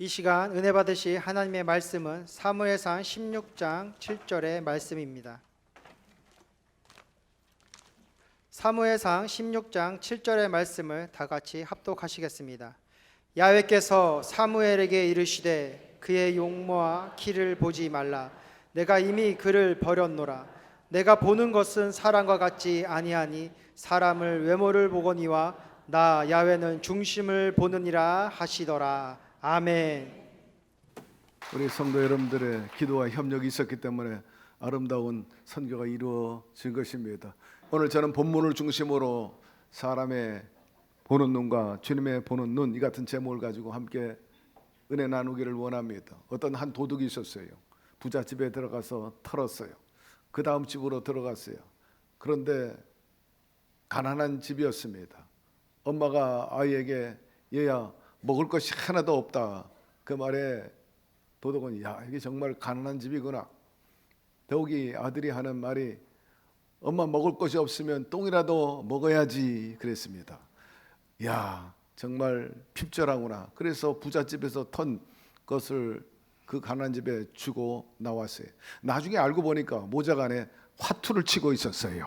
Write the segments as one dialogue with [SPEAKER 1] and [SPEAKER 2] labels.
[SPEAKER 1] 이 시간 은혜 받으실 하나님의 말씀은 사무엘상 16장 7절의 말씀입니다. 사무엘상 16장 7절의 말씀을 다 같이 합독하시겠습니다. 야훼께서 사무엘에게 이르시되 그의 용모와 키를 보지 말라. 내가 이미 그를 버렸노라. 내가 보는 것은 사람과 같지 아니하니 사람을 외모를 보거니와 나 야훼는 중심을 보느니라 하시더라. 아멘.
[SPEAKER 2] 우리 성도 여러분들의 기도와 협력이 있었기 때문에 아름다운 선교가 이루어진 것입니다. 오늘 저는 본문을 중심으로 사람의 보는 눈과 주님의 보는 눈, 이 같은 제목을 가지고 함께 은혜 나누기를 원합니다. 어떤 한 도둑이 있었어요. 부자 집에 들어가서 털었어요. 그 다음 집으로 들어갔어요. 그런데 가난한 집이었습니다. 엄마가 아이에게 얘야 먹을 것이 하나도 없다. 그 말에 도둑은 야 이게 정말 가난한 집이구나. 더욱이 아들이 하는 말이 엄마 먹을 것이 없으면 똥이라도 먹어야지 그랬습니다. 야 정말 핍절하구나. 그래서 부잣집에서 턴 것을 그 가난한 집에 주고 나왔어요. 나중에 알고 보니까 모자가 안에 화투를 치고 있었어요.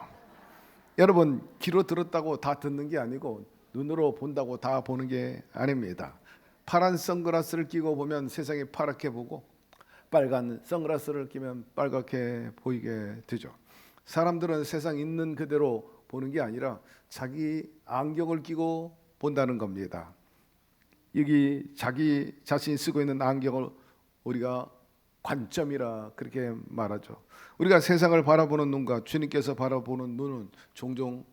[SPEAKER 2] 여러분 귀로 들었다고 다 듣는 게 아니고 눈으로 본다고 다 보는 게 아닙니다. 파란 선글라스를 끼고 보면 세상이 파랗게 보고 빨간 선글라스를 끼면 빨갛게 보이게 되죠. 사람들은 세상 있는 그대로 보는 게 아니라 자기 안경을 끼고 본다는 겁니다. 여기 자기 자신이 쓰고 있는 안경을 우리가 관점이라 그렇게 말하죠. 우리가 세상을 바라보는 눈과 주님께서 바라보는 눈은 종종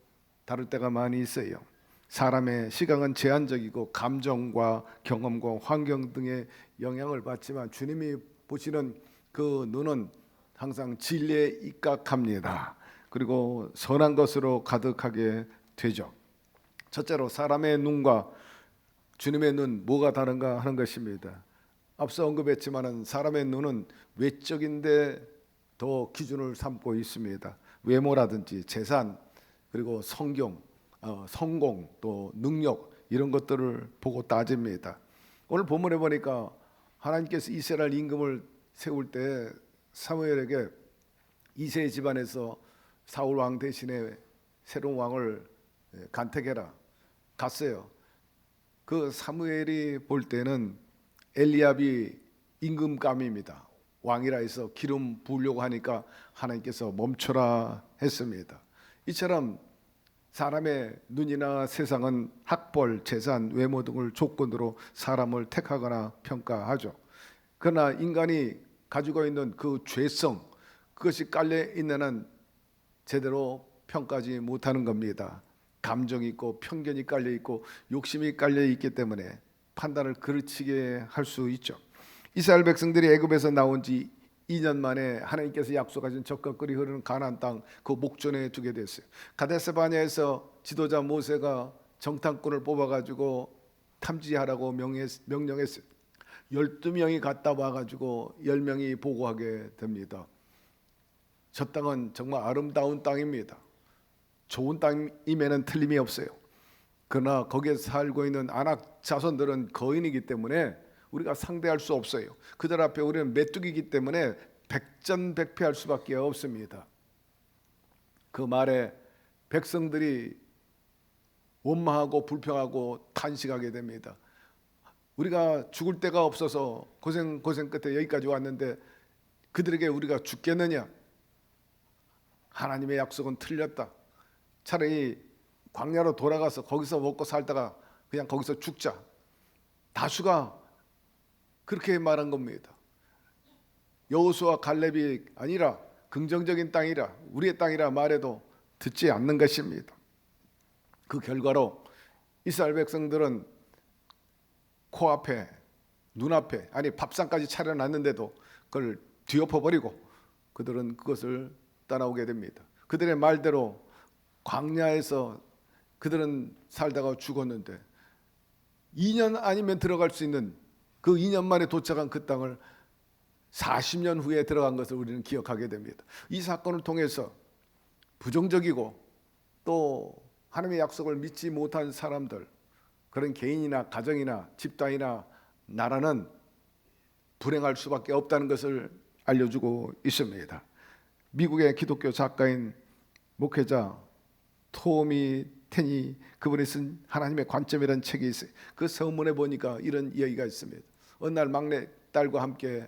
[SPEAKER 2] 다를 때가 많이 있어요. 사람의 시각은 제한적이고 감정과 경험과 환경 등의 영향을 받지만 주님이 보시는 그 눈은 항상 진리에 입각합니다. 그리고 선한 것으로 가득하게 되죠. 첫째로 사람의 눈과 주님의 눈 뭐가 다른가 하는 것입니다. 앞서 언급했지만 사람의 눈은 외적인데 더 기준을 삼고 있습니다. 외모라든지 재산 그리고 성경 성공 또 능력 이런 것들을 보고 따집니다. 오늘 본문에 보니까 하나님께서 이스라엘 임금을 세울 때 사무엘에게 이세 집안에서 사울 왕 대신에 새로운 왕을 간택해라 갔어요. 그 사무엘이 볼 때는 엘리압이 임금감입니다. 왕이라 해서 기름 부으려고 하니까 하나님께서 멈춰라 했습니다. 이처럼 사람의 눈이나 세상은 학벌, 재산, 외모 등을 조건으로 사람을 택하거나 평가하죠. 그러나 인간이 가지고 있는 그 죄성, 그것이 깔려 있는 한 제대로 평가하지 못하는 겁니다. 감정이 있고 편견이 깔려 있고 욕심이 깔려 있기 때문에 판단을 그르치게 할 수 있죠. 이스라엘 백성들이 애굽에서 나온 지 2년 만에 하나님께서 약속하신 적과 꿀이 흐르는 가나안 땅 그 목전에 두게 됐어요. 가데스바냐에서 지도자 모세가 정탐꾼을 뽑아가지고 탐지하라고 명령했어요. 12명이 갔다 와가지고 10명이 보고하게 됩니다. 저 땅은 정말 아름다운 땅입니다. 좋은 땅임에는 틀림이 없어요. 그러나 거기에 살고 있는 아낙 자손들은 거인이기 때문에 우리가 상대할 수 없어요. 그들 앞에 우리는 메뚜기이기 때문에 백전백패할 수밖에 없습니다. 그 말에 백성들이 원망하고 불평하고 탄식하게 됩니다. 우리가 죽을 데가 없어서 고생 끝에 여기까지 왔는데 그들에게 우리가 죽겠느냐? 하나님의 약속은 틀렸다. 차라리 광야로 돌아가서 거기서 먹고 살다가 그냥 거기서 죽자. 다수가 그렇게 말한 겁니다. 여호수아 갈렙이 아니라 긍정적인 땅이라 우리의 땅이라 말해도 듣지 않는 것입니다. 그 결과로 이스라엘 백성들은 코앞에 눈앞에 아니 밥상까지 차려놨는데도 그걸 뒤엎어버리고 그들은 그것을 떠나오게 됩니다. 그들의 말대로 광야에서 그들은 살다가 죽었는데 2년 아니면 들어갈 수 있는 그 2년 만에 도착한 그 땅을 40년 후에 들어간 것을 우리는 기억하게 됩니다. 이 사건을 통해서 부정적이고 또 하나님의 약속을 믿지 못한 사람들, 그런 개인이나 가정이나 집단이나 나라는 불행할 수밖에 없다는 것을 알려주고 있습니다. 미국의 기독교 작가인 목회자 토미 테니 그분이 쓴 하나님의 관점이라는 책이 있어요. 그 서문에 보니까 이런 이야기가 있습니다. 어느 날 막내 딸과 함께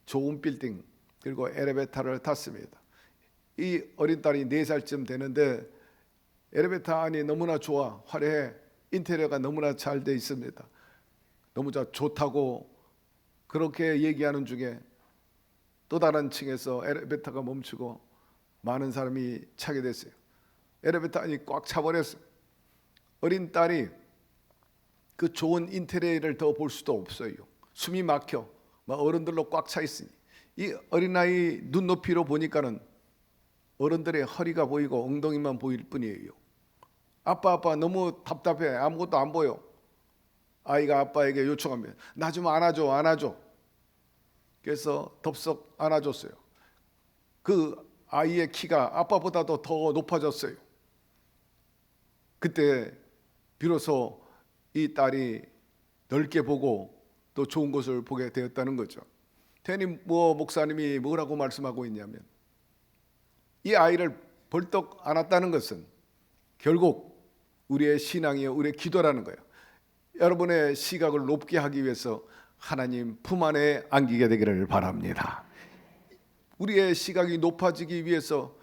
[SPEAKER 2] 좋은 빌딩 그리고 엘리베이터를 탔습니다. 이 어린 딸이 4살쯤 되는데 엘리베이터 안이 너무나 좋아, 화려해, 인테리어가 너무나 잘 돼 있습니다. 너무 좋다고 그렇게 얘기하는 중에 또 다른 층에서 엘리베이터가 멈추고 많은 사람이 차게 됐어요. 엘리베이터 안이 꽉 차버렸어요. 어린 딸이 그 좋은 인테리어를 더 볼 수도 없어요. 숨이 막혀 막 어른들로 꽉 차 있으니 이 어린아이 눈높이로 보니까는 어른들의 허리가 보이고 엉덩이만 보일 뿐이에요. 아빠 너무 답답해, 아무것도 안 보여. 아이가 아빠에게 요청하면 나 좀 안아줘. 그래서 덥석 안아줬어요. 그 아이의 키가 아빠보다도 더 높아졌어요. 그때 비로소 이 딸이 넓게 보고 또 좋은 것을 보게 되었다는 거죠. 테니 목사님이 뭐라고 말씀하고 있냐면 이 아이를 벌떡 안았다는 것은 결국 우리의 신앙이요, 우리의 기도라는 거예요. 여러분의 시각을 높게 하기 위해서 하나님 품 안에 안기게 되기를 바랍니다. 우리의 시각이 높아지기 위해서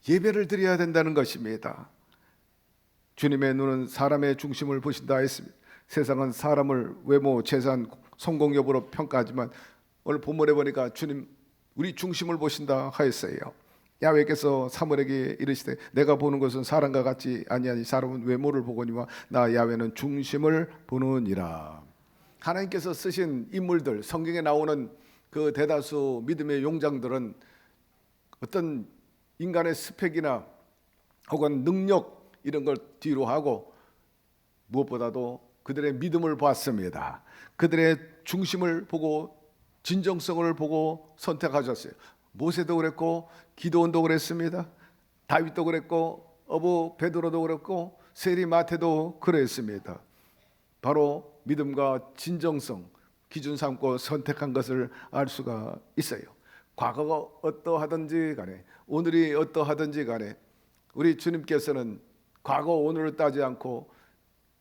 [SPEAKER 2] 예배를 드려야 된다는 것입니다. 주님의 눈은 사람의 중심을 보신다 했습니다. 세상은 사람을 외모, 재산, 성공 여부로 평가하지만 오늘 본문에 보니까 주님 우리 중심을 보신다 하였어요. 야훼께서 사무엘에게 이르시되 내가 보는 것은 사람과 같지 아니하니 사람은 외모를 보거니와 나 야훼는 중심을 보느니라. 하나님께서 쓰신 인물들, 성경에 나오는 그 대다수 믿음의 용장들은 어떤 인간의 스펙이나 혹은 능력 이런 걸 뒤로 하고 무엇보다도 그들의 믿음을 봤습니다. 그들의 중심을 보고 진정성을 보고 선택하셨어요. 모세도 그랬고 기드온도 그랬습니다. 다윗도 그랬고 어부 베드로도 그랬고 세리 마태도 그랬습니다. 바로 믿음과 진정성 기준 삼고 선택한 것을 알 수가 있어요. 과거가 어떠하든지 간에 오늘이 어떠하든지 간에 우리 주님께서는 과거 오늘을 따지 않고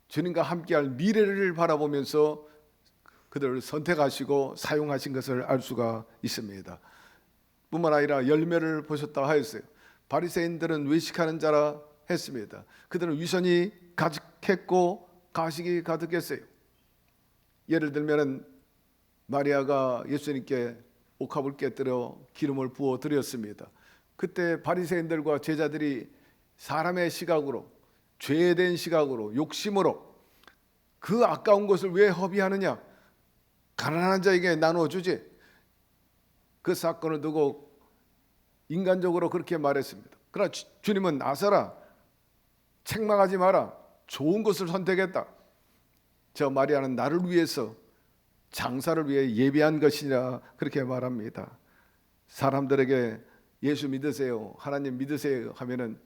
[SPEAKER 2] 주님과 함께할 미래를 바라보면서 그들을 선택하시고 사용하신 것을 알 수가 있습니다. 뿐만 아니라 열매를 보셨다 하였어요. 바리새인들은 외식하는 자라 했습니다. 그들은 위선이 가득했고 가식이 가득했어요. 예를 들면 마리아가 예수님께 옥합을 깨뜨려 기름을 부어 드렸습니다. 그때 바리새인들과 제자들이 사람의 시각으로, 죄된 시각으로, 욕심으로 그 아까운 것을 왜 허비하느냐? 가난한 자에게 나눠주지. 그 사건을 두고 인간적으로 그렇게 말했습니다. 그러나 주님은 아사라, 책망하지 마라. 좋은 것을 선택했다. 저 마리아는 나를 위해서 장사를 위해 예비한 것이냐 그렇게 말합니다. 사람들에게 예수 믿으세요, 하나님 믿으세요 하면은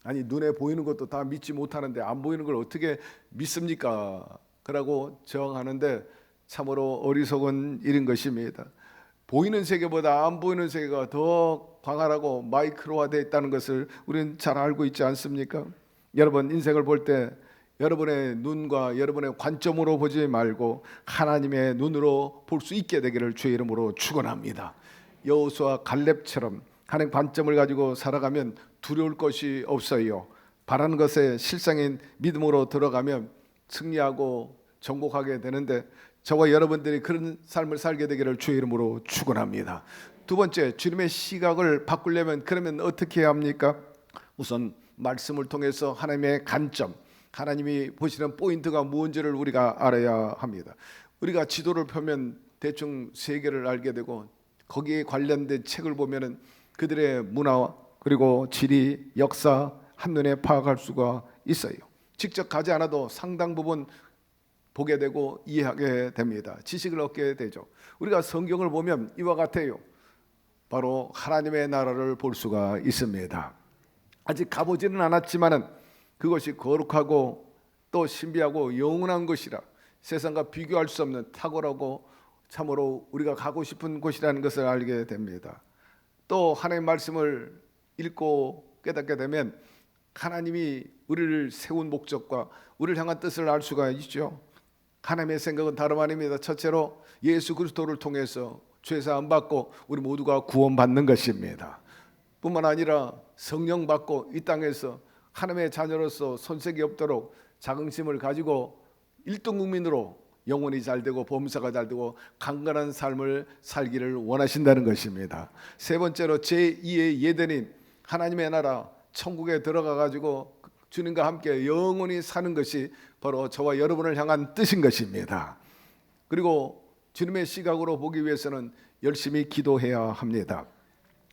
[SPEAKER 2] 아니 눈에 보이는 것도 다 믿지 못하는데 안 보이는 걸 어떻게 믿습니까? 그러고 저항하는데 참으로 어리석은 일인 것입니다. 보이는 세계보다 안 보이는 세계가 더 광활하고 마이크로화되어 있다는 것을 우리는 잘 알고 있지 않습니까? 여러분 인생을 볼 때 여러분의 눈과 여러분의 관점으로 보지 말고 하나님의 눈으로 볼 수 있게 되기를 주의 이름으로 축원합니다. 여호수아 갈렙처럼 하나님 관점을 가지고 살아가면 두려울 것이 없어요. 바라는 것에 실상인 믿음으로 들어가면 승리하고 정복하게 되는데 저와 여러분들이 그런 삶을 살게 되기를 주의 이름으로 축원합니다. 두 번째, 주님의 시각을 바꾸려면 그러면 어떻게 해야 합니까? 우선 말씀을 통해서 하나님의 관점, 하나님이 보시는 포인트가 무엇인지를 우리가 알아야 합니다. 우리가 지도를 펴면 대충 세계를 알게 되고 거기에 관련된 책을 보면은 그들의 문화 그리고 지리, 역사 한눈에 파악할 수가 있어요. 직접 가지 않아도 상당 부분 보게 되고 이해하게 됩니다. 지식을 얻게 되죠. 우리가 성경을 보면 이와 같아요. 바로 하나님의 나라를 볼 수가 있습니다. 아직 가보지는 않았지만은 그것이 거룩하고 또 신비하고 영원한 것이라 세상과 비교할 수 없는 탁월하고 참으로 우리가 가고 싶은 곳이라는 것을 알게 됩니다. 또 하나님의 말씀을 읽고 깨닫게 되면 하나님이 우리를 세운 목적과 우리를 향한 뜻을 알 수가 있죠. 하나님의 생각은 다름 아닙니다. 첫째로 예수 그리스도를 통해서 죄사함 받고 우리 모두가 구원받는 것입니다. 뿐만 아니라 성령 받고 이 땅에서 하나님의 자녀로서 손색이 없도록 자긍심을 가지고 1등 국민으로 영혼이 잘되고 범사가 잘되고 강건한 삶을 살기를 원하신다는 것입니다. 세 번째로 제2의 예대인 하나님의 나라 천국에 들어가 가지고 주님과 함께 영원히 사는 것이 바로 저와 여러분을 향한 뜻인 것입니다. 그리고 주님의 시각으로 보기 위해서는 열심히 기도해야 합니다.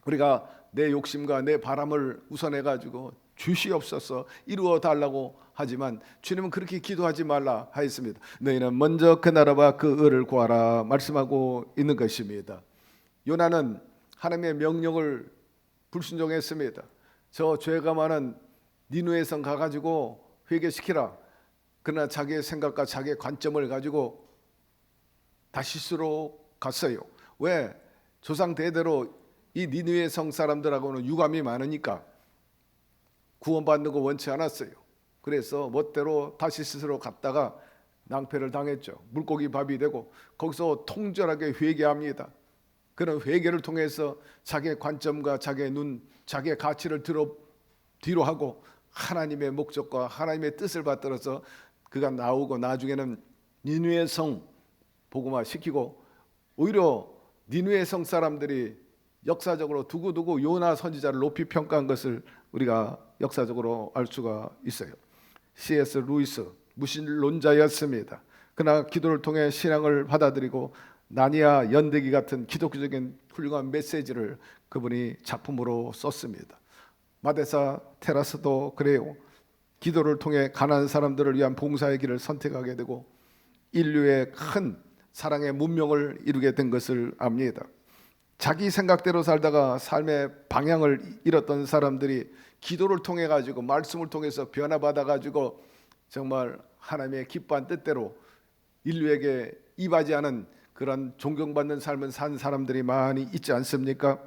[SPEAKER 2] 우리가 내 욕심과 내 바람을 우선해 가지고 주시옵소서 이루어 달라고 하지만 주님은 그렇게 기도하지 말라 하였습니다. 너희는 먼저 그 나라와 그 의를 구하라 말씀하고 있는 것입니다. 요나는 하나님의 명령을 불순종했습니다. 저 죄가 많은 니느웨 성 가가지고 회개시키라. 그러나 자기의 생각과 자기의 관점을 가지고 다시스로 갔어요. 왜? 조상 대대로 이 니느웨 성 사람들하고는 유감이 많으니까 구원받는 거 원치 않았어요. 그래서 멋대로 다시스로 갔다가 낭패를 당했죠. 물고기 밥이 되고 거기서 통절하게 회개합니다. 그런 회개를 통해서 자기의 관점과 자기의 눈, 자기의 가치를 뒤로 하고 하나님의 목적과 하나님의 뜻을 받들어서 그가 나오고 나중에는 니느웨 성 복음화 시키고 오히려 니느웨 성 사람들이 역사적으로 두고두고 요나 선지자를 높이 평가한 것을 우리가 역사적으로 알 수가 있어요. C.S. 루이스 무신론자였습니다. 그러나 기도를 통해 신앙을 받아들이고 나니아 연대기 같은 기독교적인 훌륭한 메시지를 그분이 작품으로 썼습니다. 마데사 테라스도 그래요. 기도를 통해 가난한 사람들을 위한 봉사의 길을 선택하게 되고 인류의 큰 사랑의 문명을 이루게 된 것을 압니다. 자기 생각대로 살다가 삶의 방향을 잃었던 사람들이 기도를 통해 가지고 말씀을 통해서 변화받아 가지고 정말 하나님의 기뻐한 뜻대로 인류에게 이바지 않은 그런 존경받는 삶을 산 사람들이 많이 있지 않습니까?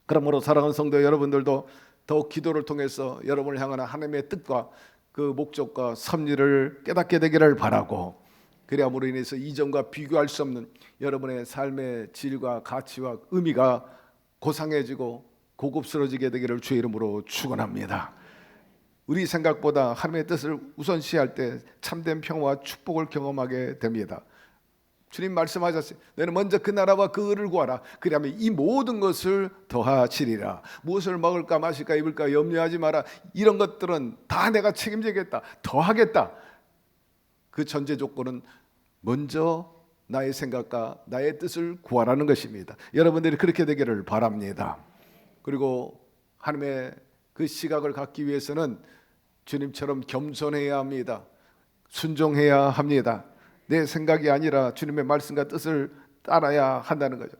[SPEAKER 2] 그러므로 사랑하는 성도 여러분들도 더욱 기도를 통해서 여러분을 향한 하나님의 뜻과 그 목적과 섭리를 깨닫게 되기를 바라고, 그래야므로 인해서 이전과 비교할 수 없는 여러분의 삶의 질과 가치와 의미가 고상해지고 고급스러워지게 되기를 주의 이름으로 축원합니다. 우리 생각보다 하나님의 뜻을 우선시할 때 참된 평화와 축복을 경험하게 됩니다. 주님 말씀하셨어요. 너는 먼저 그 나라와 그 의를 구하라. 그러면 이 모든 것을 더하시리라. 무엇을 먹을까 마실까 입을까 염려하지 마라. 이런 것들은 다 내가 책임지겠다. 더하겠다. 그 전제 조건은 먼저 나의 생각과 나의 뜻을 구하라는 것입니다. 여러분들이 그렇게 되기를 바랍니다. 그리고 하나님의 그 시각을 갖기 위해서는 주님처럼 겸손해야 합니다. 순종해야 합니다. 내 생각이 아니라 주님의 말씀과 뜻을 따라야 한다는 거죠.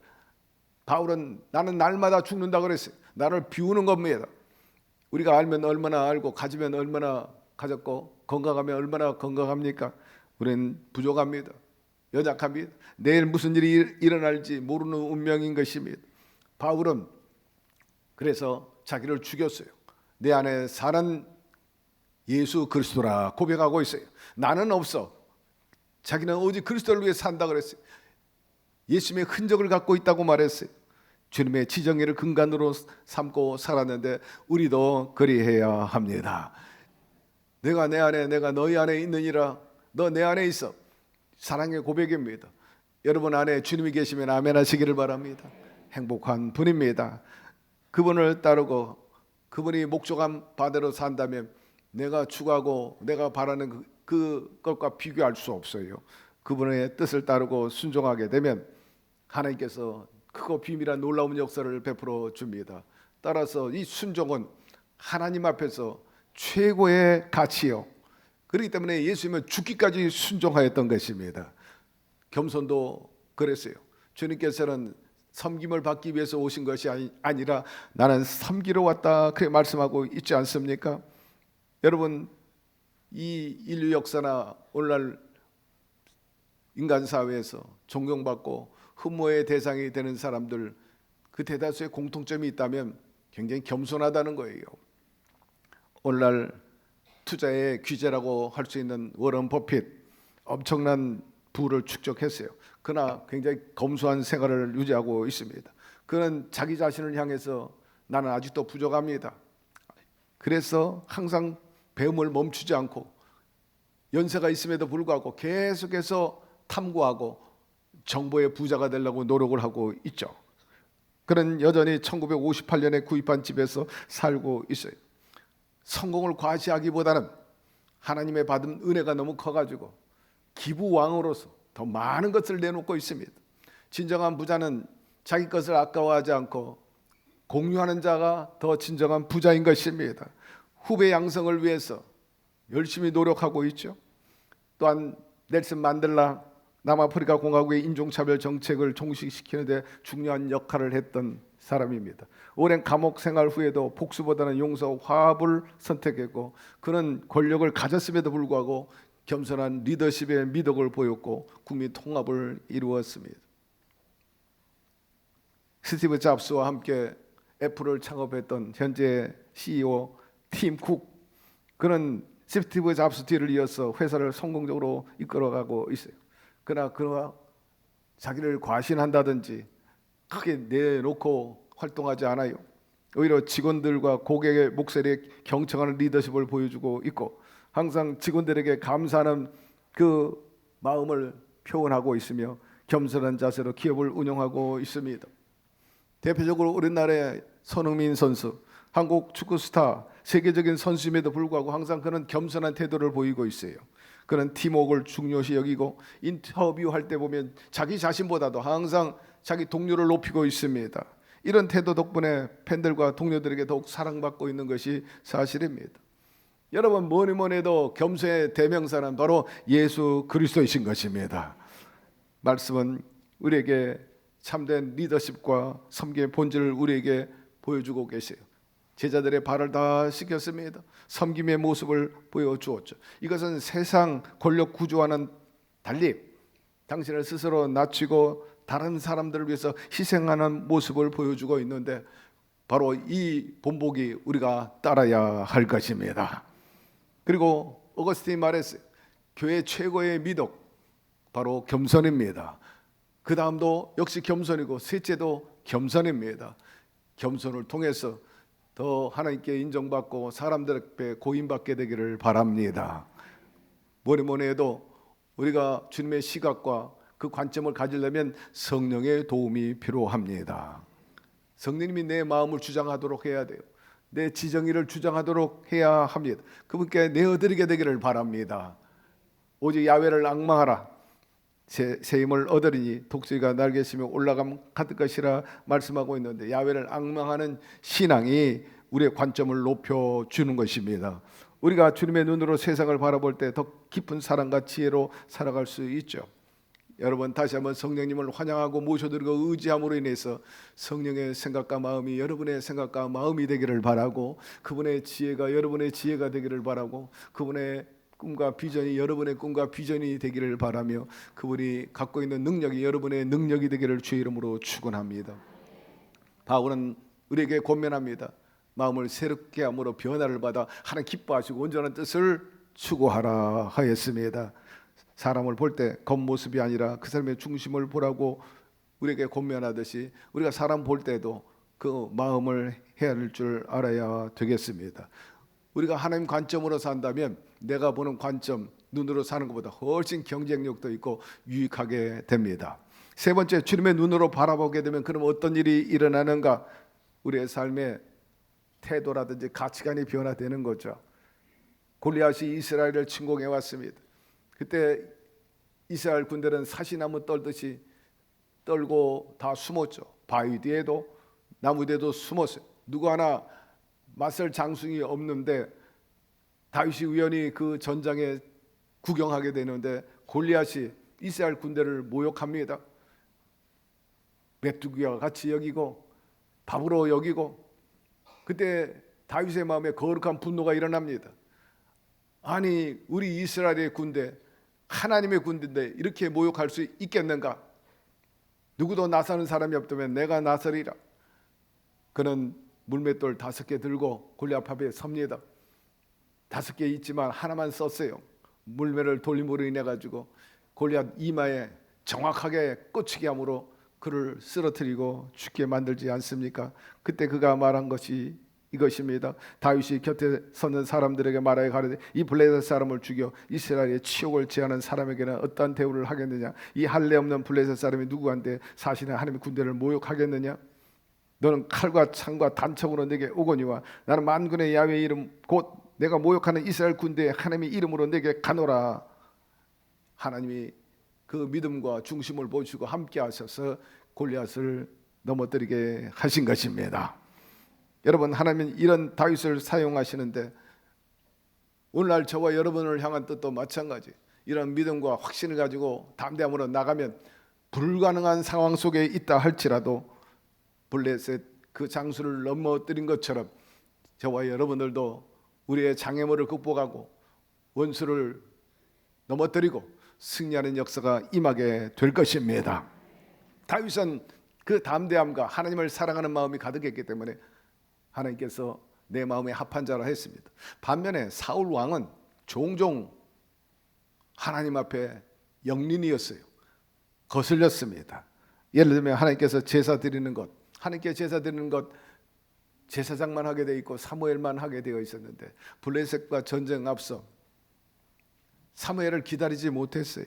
[SPEAKER 2] 바울은 나는 날마다 죽는다 그랬어요. 나를 비우는 겁니다. 우리가 알면 얼마나 알고 가지면 얼마나 가졌고 건강하면 얼마나 건강합니까? 우리는 부족합니다. 연약합니다. 내일 무슨 일이 일어날지 모르는 운명인 것입니다. 바울은 그래서 자기를 죽였어요. 내 안에 사는 예수 그리스도라 고백하고 있어요. 나는 없어. 자기는 오직 그리스도를 위해 산다 그랬어요. 예수님의 흔적을 갖고 있다고 말했어요. 주님의 지정의를 근간으로 삼고 살았는데 우리도 그리해야 합니다. 내가 내 안에 내가 너희 안에 있느니라. 너 내 안에 있어. 사랑의 고백입니다. 여러분 안에 주님이 계시면 아멘 하시기를 바랍니다. 행복한 분입니다. 그분을 따르고 그분이 목적한 바대로 산다면 내가 추구하고 내가 바라는 그것과 비교할 수 없어요. 그분의 뜻을 따르고 순종하게 되면 하나님께서 크고 비밀한 놀라운 역사를 베풀어 줍니다. 따라서 이 순종은 하나님 앞에서 최고의 가치요. 그렇기 때문에 예수님은 죽기까지 순종하였던 것입니다. 겸손도 그랬어요. 주님께서는 섬김을 받기 위해서 오신 것이 아니라 나는 섬기러 왔다 그렇게 말씀하고 있지 않습니까? 여러분 이 인류 역사나 오늘날 인간 사회에서 존경받고 흠모의 대상이 되는 사람들, 그 대다수의 공통점이 있다면 굉장히 겸손하다는 거예요. 오늘날 투자의 귀재라고 할 수 있는 워런 버핏, 엄청난 부를 축적했어요. 그러나 굉장히 검소한 생활을 유지하고 있습니다. 그는 자기 자신을 향해서 나는 아직도 부족합니다. 그래서 항상 배움을 멈추지 않고 연세가 있음에도 불구하고 계속해서 탐구하고 정보의 부자가 되려고 노력을 하고 있죠. 그는 여전히 1958년에 구입한 집에서 살고 있어요. 성공을 과시하기보다는 하나님의 받은 은혜가 너무 커가지고 기부왕으로서 더 많은 것을 내놓고 있습니다. 진정한 부자는 자기 것을 아까워하지 않고 공유하는 자가 더 진정한 부자인 것입니다. 후배 양성을 위해서 열심히 노력하고 있죠. 또한 넬슨 만델라 남아프리카 공화국의 인종차별 정책을 종식시키는 데 중요한 역할을 했던 사람입니다. 오랜 감옥 생활 후에도 복수보다는 용서와 화합을 선택했고, 그는 권력을 가졌음에도 불구하고 겸손한 리더십의 미덕을 보였고 국민 통합을 이루었습니다. 스티브 잡스와 함께 애플을 창업했던 현재 CEO 팀 쿡, 그는 스티브 잡스 뒤를 이어서 회사를 성공적으로 이끌어가고 있어요. 그러나 그가 자기를 과신한다든지 크게 내놓고 활동하지 않아요. 오히려 직원들과 고객의 목소리에 경청하는 리더십을 보여주고 있고, 항상 직원들에게 감사하는 그 마음을 표현하고 있으며 겸손한 자세로 기업을 운영하고 있습니다. 대표적으로 우리나라의 손흥민 선수, 한국 축구 스타, 세계적인 선수임에도 불구하고 항상 그는 겸손한 태도를 보이고 있어요. 그는 팀워크를 중요시 여기고 인터뷰할 때 보면 자기 자신보다도 항상 자기 동료를 높이고 있습니다. 이런 태도 덕분에 팬들과 동료들에게 더욱 사랑받고 있는 것이 사실입니다. 여러분, 뭐니 해도 겸손의 대명사는 바로 예수 그리스도이신 것입니다. 말씀은 우리에게 참된 리더십과 섬김의 본질을 우리에게 보여주고 계세요. 제자들의 발을 다 씻겼습니다. 섬김의 모습을 보여주었죠. 이것은 세상 권력 구조와는 달리 당신을 스스로 낮추고 다른 사람들을 위해서 희생하는 모습을 보여주고 있는데, 바로 이 본보기 우리가 따라야 할 것입니다. 그리고 어거스틴이 말했어요. 교회 최고의 미덕 바로 겸손입니다. 그 다음도 역시 겸손이고 셋째도 겸손입니다. 겸손을 통해서 더 하나님께 인정받고 사람들 앞에 고인받게 되기를 바랍니다. 뭐니 해도 우리가 주님의 시각과 그 관점을 가지려면 성령의 도움이 필요합니다. 성령님이 내 마음을 주장하도록 해야 돼요. 내 지정의를 주장하도록 해야 합니다. 그분께 내어드리게 되기를 바랍니다. 오직 야훼를 앙망하라. 새 힘을 얻으리니 독수리가 날개시며 올라감 같을 것이라 말씀하고 있는데, 야훼를 앙망하는 신앙이 우리의 관점을 높여주는 것입니다. 우리가 주님의 눈으로 세상을 바라볼 때 더 깊은 사랑과 지혜로 살아갈 수 있죠. 여러분, 다시 한번 성령님을 환영하고 모셔드리고 의지함으로 인해서 성령의 생각과 마음이 여러분의 생각과 마음이 되기를 바라고, 그분의 지혜가 여러분의 지혜가 되기를 바라고, 그분의 꿈과 비전이 여러분의 꿈과 비전이 되기를 바라며, 그분이 갖고 있는 능력이 여러분의 능력이 되기를 주의 이름으로 축원합니다. 바울은 우리에게 권면합니다. 마음을 새롭게 함으로 변화를 받아 하나님 기뻐하시고 온전한 뜻을 추구하라 하였습니다. 사람을 볼 때 겉모습이 아니라 그 사람의 중심을 보라고 우리에게 권면하듯이, 우리가 사람 볼 때도 그 마음을 헤아릴 줄 알아야 되겠습니다. 우리가 하나님 관점으로 산다면 내가 보는 관점, 눈으로 사는 것보다 훨씬 경쟁력도 있고 유익하게 됩니다. 세 번째, 주님의 눈으로 바라보게 되면 그럼 어떤 일이 일어나는가? 우리의 삶의 태도라든지 가치관이 변화되는 거죠. 골리앗이 이스라엘을 침공해 왔습니다. 그때 이스라엘 군대는 사시나무 떨듯이 떨고 다 숨었죠. 바위 뒤에도 나무 뒤에도 숨었어요. 누구 하나 맞설 장승이 없는데 다윗이 우연히 그 전장에 구경하게 되는데 골리앗이 이스라엘 군대를 모욕합니다. 메뚜기와 같이 여기고 바보로 여기고, 그때 다윗의 마음에 거룩한 분노가 일어납니다. 아니, 우리 이스라엘의 군대, 하나님의 군대인데 이렇게 모욕할 수 있겠는가? 누구도 나서는 사람이 없다면 내가 나서리라. 그는 물맷돌 5개 들고 골리앗 앞에 섭니다. 5개 있지만 하나만 썼어요. 물매를 돌림으로 인해 가지고 골리앗 이마에 정확하게 꽂히게 함으로 그를 쓰러뜨리고 죽게 만들지 않습니까? 그때 그가 말한 것이 이것입니다. 다윗이 곁에 서는 사람들에게 말하여 가로되 이 블레셋 사람을 죽여 이스라엘의 치욕을 제하는 사람에게는 어떠한 대우를 하겠느냐? 이 할례 없는 블레셋 사람이 누구한테 사실은 하나님의 군대를 모욕하겠느냐? 너는 칼과 창과 단청으로 내게 오거니와 나는 만군의 야훼의 이름 곧 내가 모욕하는 이스라엘 군대의 하나님의 이름으로 내게 가노라. 하나님이 그 믿음과 중심을 보시고 함께 하셔서 골리앗을 넘어뜨리게 하신 것입니다. 여러분, 하나님은 이런 다윗을 사용하시는데 오늘날 저와 여러분을 향한 뜻도 마찬가지. 이런 믿음과 확신을 가지고 담대함으로 나가면 불가능한 상황 속에 있다 할지라도 블레셋 그 장수를 넘어뜨린 것처럼 저와 여러분들도 우리의 장애물을 극복하고 원수를 넘어뜨리고 승리하는 역사가 임하게 될 것입니다. 다윗은 그 담대함과 하나님을 사랑하는 마음이 가득했기 때문에 하나님께서 내 마음에 합한 자라 했습니다. 반면에 사울 왕은 종종 하나님 앞에 영린이었어요. 거슬렸습니다. 예를 들면 하나님께서 제사 드리는 것, 하나님께 제사 드리는 것 제사장만 하게 되어 있고 사무엘만 하게 되어 있었는데 블레셋과 전쟁 앞서 사무엘을 기다리지 못했어요.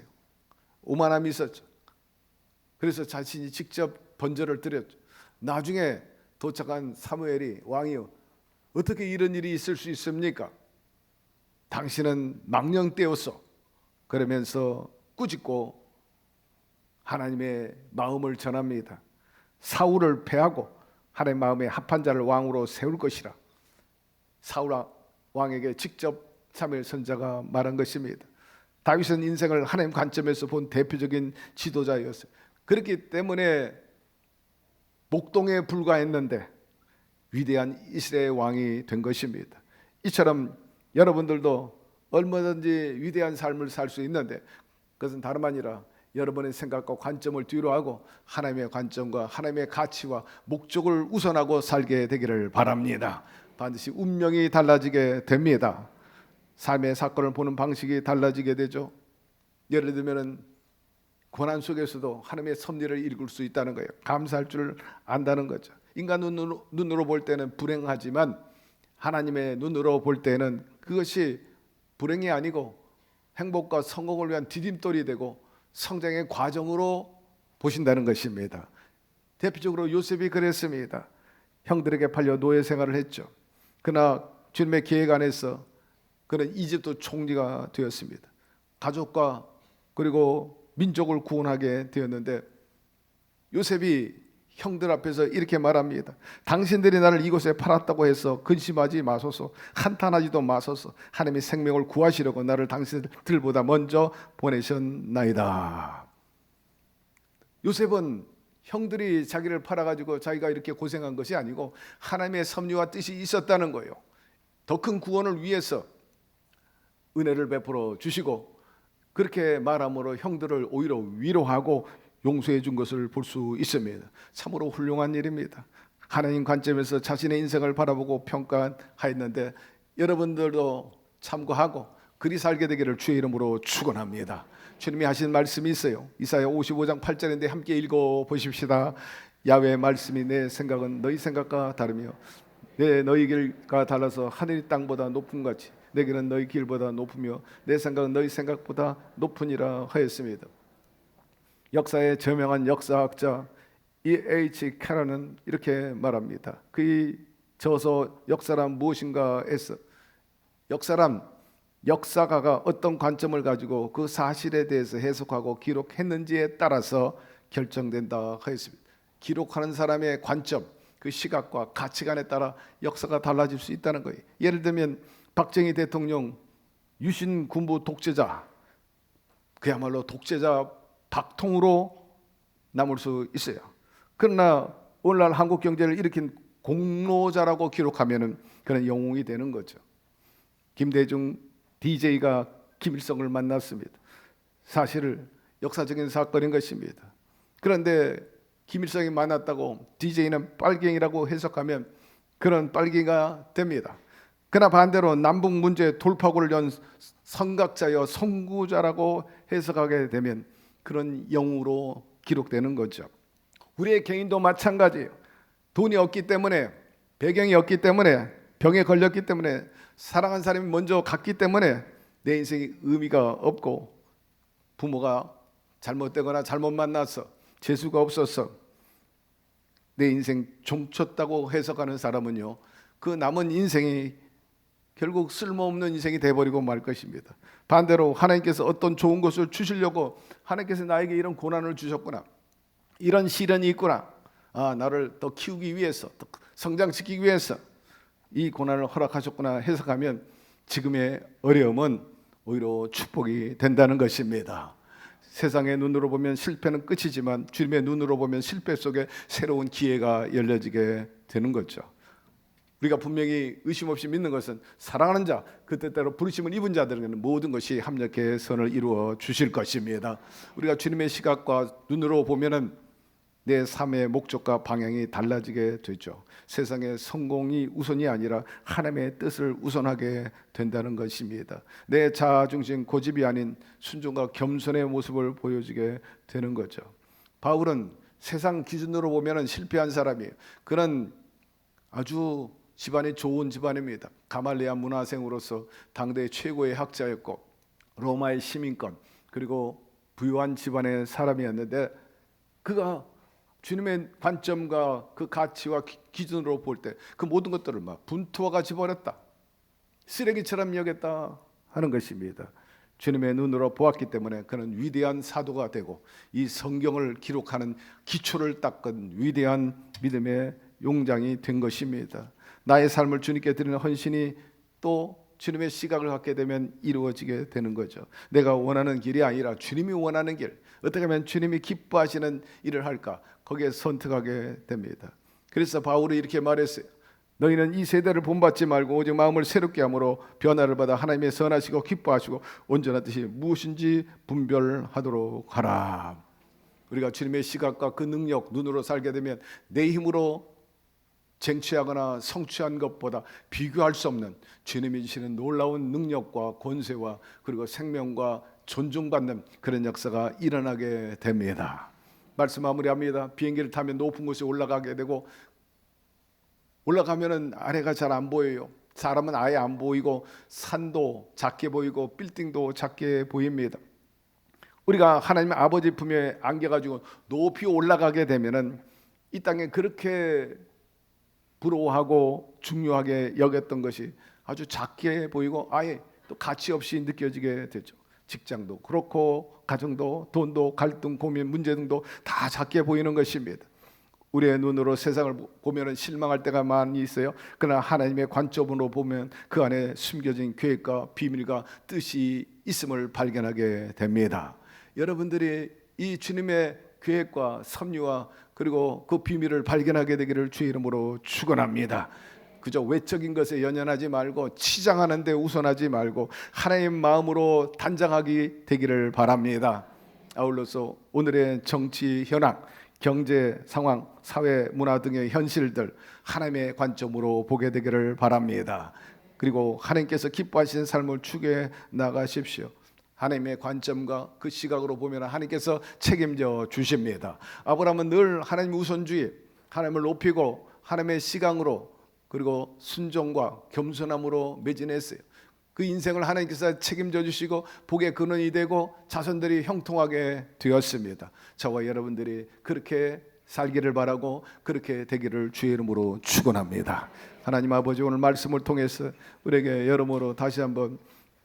[SPEAKER 2] 오만함이 있었죠. 그래서 자신이 직접 번제를 드렸죠. 나중에 도착한 사무엘이 왕이요, 어떻게 이런 일이 있을 수 있습니까? 당신은 망령되었어. 그러면서 꾸짖고 하나님의 마음을 전합니다. 사울을 패하고 하나님 마음에 합한 자를 왕으로 세울 것이라 사울 왕에게 직접 사무엘 선지자가 말한 것입니다. 다윗은 인생을 하나님 관점에서 본 대표적인 지도자였어요. 그렇기 때문에 목동에 불과했는데 위대한 이스라엘 왕이 된 것입니다. 이처럼 여러분들도 얼마든지 위대한 삶을 살 수 있는데 그것은 다름 아니라 여러분의 생각과 관점을 뒤로 하고 하나님의 관점과 하나님의 가치와 목적을 우선하고 살게 되기를 바랍니다. 반드시 운명이 달라지게 됩니다. 삶의 사건을 보는 방식이 달라지게 되죠. 예를 들면 고난 속에서도 하나님의 섭리를 읽을 수 있다는 거예요. 감사할 줄 안다는 거죠. 인간 눈으로 볼 때는 불행하지만 하나님의 눈으로 볼 때는 그것이 불행이 아니고 행복과 성공을 위한 디딤돌이 되고 성장의 과정으로 보신다는 것입니다. 대표적으로 요셉이 그랬습니다. 형들에게 팔려 노예 생활을 했죠. 그러나 주님의 계획 안에서 그는 이집트 총리가 되었습니다. 가족과 그리고 민족을 구원하게 되었는데 요셉이 형들 앞에서 이렇게 말합니다. 당신들이 나를 이곳에 팔았다고 해서 근심하지 마소서, 한탄하지도 마소서. 하나님이 생명을 구하시려고 나를 당신들보다 먼저 보내셨나이다. 요셉은 형들이 자기를 팔아가지고 자기가 이렇게 고생한 것이 아니고 하나님의 섭리와 뜻이 있었다는 거예요. 더 큰 구원을 위해서 은혜를 베풀어 주시고 그렇게 말함으로 형들을 오히려 위로하고 용서해 준 것을 볼 수 있습니다. 참으로 훌륭한 일입니다. 하나님 관점에서 자신의 인생을 바라보고 평가하였는데 여러분들도 참고하고 그리 살게 되기를 주의 이름으로 축원합니다. 주님이 하신 말씀이 있어요. 이사야 55장 8절인데 함께 읽어 보십시다. 야훼의 말씀이 내 생각은 너희 생각과 다르며 너희 길과 달라서 하늘이 땅보다 높은 같이 내 길은 너희 길보다 높으며 내 생각은 너희 생각보다 높으니라 하였습니다. 역사의 저명한 역사학자 E.H. 캐런은 이렇게 말합니다. 그의 저서 역사란 무엇인가에서 역사가가 어떤 관점을 가지고 그 사실에 대해서 해석하고 기록했는지에 따라서 결정된다 하였습니다. 기록하는 사람의 관점, 그 시각과 가치관에 따라 역사가 달라질 수 있다는 거예요. 예를 들면 박정희 대통령 유신 군부 독재자, 그야말로 독재자 박통으로 남을 수 있어요. 그러나 오늘날 한국 경제를 일으킨 공로자라고 기록하면은 그는 영웅이 되는 거죠. 김대중 DJ가 김일성을 만났습니다. 사실 역사적인 사건인 것입니다. 그런데 김일성이 만났다고 DJ는 빨갱이라고 해석하면 그런 빨갱이가 됩니다. 그러나 반대로 남북 문제 돌파구를 연 선각자여 선구자라고 해석하게 되면 그런 영웅으로 기록되는 거죠. 우리의 개인도 마찬가지예요. 돈이 없기 때문에, 배경이 없기 때문에, 병에 걸렸기 때문에, 사랑한 사람이 먼저 갔기 때문에 내 인생이 의미가 없고, 부모가 잘못되거나 잘못 만나서 재수가 없어서 내 인생 종쳤다고 해석하는 사람은요, 그 남은 인생이 결국 쓸모없는 인생이 돼버리고 말 것입니다. 반대로 하나님께서 어떤 좋은 것을 주시려고, 하나님께서 나에게 이런 고난을 주셨구나, 이런 시련이 있구나, 나를 더 키우기 위해서, 더 성장시키기 위해서 이 고난을 허락하셨구나 해석하면 지금의 어려움은 오히려 축복이 된다는 것입니다. 세상의 눈으로 보면 실패는 끝이지만 주님의 눈으로 보면 실패 속에 새로운 기회가 열려지게 되는 거죠. 우리가 분명히 의심 없이 믿는 것은 사랑하는 자, 그 뜻대로 부르심을 입은 자들에게는 모든 것이 합력해 선을 이루어 주실 것입니다. 우리가 주님의 시각과 눈으로 보면은 내 삶의 목적과 방향이 달라지게 되죠. 세상의 성공이 우선이 아니라 하나님의 뜻을 우선하게 된다는 것입니다. 내 자아중심 고집이 아닌 순종과 겸손의 모습을 보여주게 되는 거죠. 바울은 세상 기준으로 보면 실패한 사람이에요. 그는 아주 집안이 좋은 집안입니다. 가말리아 문화생으로서 당대 최고의 학자였고 로마의 시민권, 그리고 부유한 집안의 사람이었는데 그가 주님의 관점과 그 가치와 기준으로 볼 때 그 모든 것들을 막 분투와 같이 버렸다, 쓰레기처럼 여겼다 하는 것입니다. 주님의 눈으로 보았기 때문에 그는 위대한 사도가 되고 이 성경을 기록하는 기초를 닦은 위대한 믿음의 용장이 된 것입니다. 나의 삶을 주님께 드리는 헌신이 또 주님의 시각을 갖게 되면 이루어지게 되는 거죠. 내가 원하는 길이 아니라 주님이 원하는 길, 어떻게 하면 주님이 기뻐하시는 일을 할까, 거기에 선택하게 됩니다. 그래서 바울이 이렇게 말했어요. 너희는 이 세대를 본받지 말고 오직 마음을 새롭게 함으로 변화를 받아 하나님의 선하시고 기뻐하시고 온전한 뜻이 무엇인지 분별하도록 하라. 우리가 주님의 시각과 그 능력, 눈으로 살게 되면 내 힘으로 쟁취하거나 성취한 것보다 비교할 수 없는 주님이 주시는 놀라운 능력과 권세와 그리고 생명과 존중받는 그런 역사가 일어나게 됩니다. 말씀 마무리합니다. 비행기를 타면 높은 곳에 올라가게 되고 올라가면은 아래가 잘 안 보여요. 사람은 아예 안 보이고 산도 작게 보이고 빌딩도 작게 보입니다. 우리가 하나님의 아버지 품에 안겨가지고 높이 올라가게 되면은 이 땅에 그렇게 부러워하고 중요하게 여겼던 것이 아주 작게 보이고 아예 또 가치 없이 느껴지게 되죠. 직장도 그렇고 가정도 돈도 갈등 고민 문제 등도 다 작게 보이는 것입니다. 우리의 눈으로 세상을 보면 실망할 때가 많이 있어요. 그러나 하나님의 관점으로 보면 그 안에 숨겨진 계획과 비밀과 뜻이 있음을 발견하게 됩니다. 여러분들이 이 주님의 계획과 섭리와 그리고 그 비밀을 발견하게 되기를 주의 이름으로 축원합니다. 그저 외적인 것에 연연하지 말고 치장하는 데 우선하지 말고 하나님 마음으로 단장하기 되기를 바랍니다. 아울러서 오늘의 정치 현황, 경제 상황, 사회 문화 등의 현실들 하나님의 관점으로 보게 되기를 바랍니다. 그리고 하나님께서 기뻐하시는 삶을 추구해 나가십시오. 하나님의 관점과 그 시각으로 보면 하나님께서 책임져 주십니다. 아브라함은 늘 하나님 우선주의, 하나님을 높이고 하나님의 시각으로 그리고 순종과 겸손함으로 매진했어요. 그 인생을 하나님께서 책임져 주시고 복의 근원이 되고 자손들이 형통하게 되었습니다. 저와 여러분들이 그렇게 살기를 바라고 그렇게 되기를 주의 이름으로 축원합니다. 하나님 아버지, 오늘 말씀을 통해서 우리에게 여러모로 다시 한번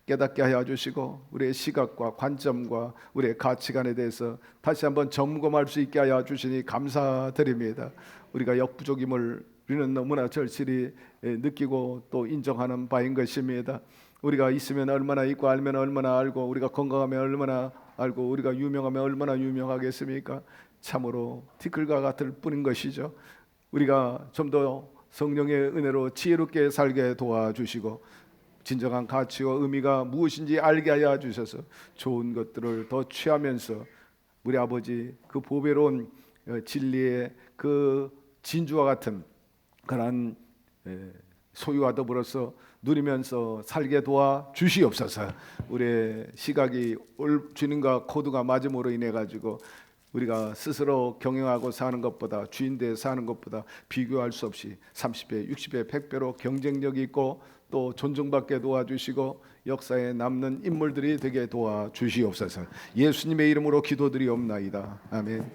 [SPEAKER 2] 깨닫게 하여 주시고 우리의 시각과 관점과 우리의 가치관에 대해서 다시 한번 점검할 수 있게 하여 주시니 감사드립니다. 우리가 역부족임을 우리는 너무나 절실히 느끼고 또 인정하는 바인 것입니다. 우리가 있으면 얼마나 있고 알면 얼마나 알고 우리가 건강하면 얼마나 알고 우리가 유명하면 얼마나 유명하겠습니까? 참으로 티끌과 같을 뿐인 것이죠. 우리가 좀 더 성령의 은혜로 지혜롭게 살게 도와주시고 진정한 가치와 의미가 무엇인지 알게 하여 주셔서 좋은 것들을 더 취하면서 우리 아버지 그 보배로운 진리의 그 진주와 같은 그러한 소유와 더불어서 누리면서 살게 도와 주시옵소서. 우리의 시각이 주님과 코드가 맞음으로 인해 가지고 우리가 스스로 경영하고 사는 것보다 주인되어 사는 것보다 비교할 수 없이 30배, 60배, 100배로 경쟁력이 있고 또 존중받게 도와주시고 역사에 남는 인물들이 되게 도와주시옵소서. 예수님의 이름으로 기도드리옵나이다. 아멘.